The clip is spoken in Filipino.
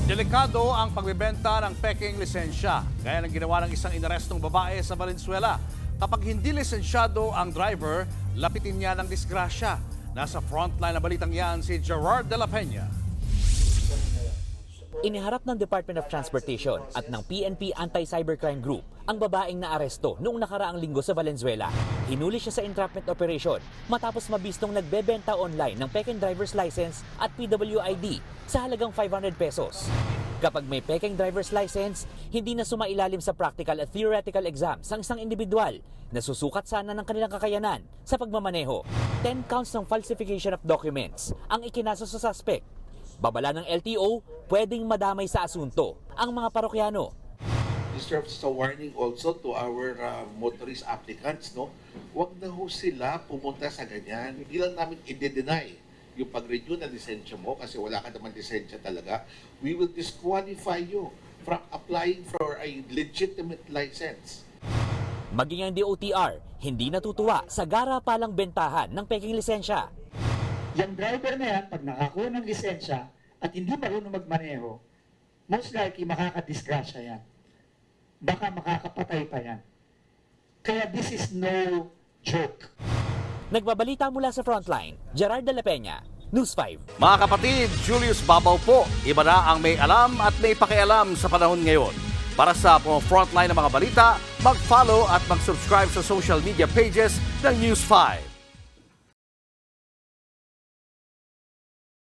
Delikado ang pagbebenta ng peking lisensya. Gaya ng ginawa ng isang inarestong babae sa Valenzuela. Kapag hindi lisensyado ang driver, lapitin niya ng disgrasya. Nasa frontline na balitang yan si Gerard de la Peña. Iniharap ng Department of Transportation at ng PNP Anti-Cybercrime Group ang babaeng naaresto noong nakaraang linggo sa Valenzuela. Hinuli siya sa entrapment operation matapos mabistong nagbebenta online ng peking driver's license at PWID sa halagang 500 pesos. Kapag may peking driver's license, hindi na sumailalim sa practical at theoretical exams ang isang individual na susukat sana ng kanilang kakayanan sa pagmamaneho. 10 counts ng falsification of documents ang ikinasa sa suspect. Babala ng LTO, pwedeng madamay sa asunto ang mga parokyano. This serves as a warning also to our motorist applicants, no? Huwag na ho sila pumunta sa ganyan. Hindi lang namin i-deny yung pag-renew na lisensya mo kasi wala ka naman lisensya talaga. We will disqualify you from applying for a legitimate license. Maging ang DOTR, hindi natutuwa sa gara palang bentahan ng peking lisensya. Yung driver na yan, pag nakakuha ng lisensya at hindi marunong magmaneho, most likely makakadisgrasya yan. Baka makakapatay pa yan. Kaya this is no joke. Nagbabalita mula sa frontline, Gerard de la Peña, News 5. Mga kapatid, Julius Babaw po. Iba na ang may alam at may pakialam sa panahon ngayon. Para sa frontline ng mga balita, mag-follow at mag-subscribe sa social media pages ng News 5.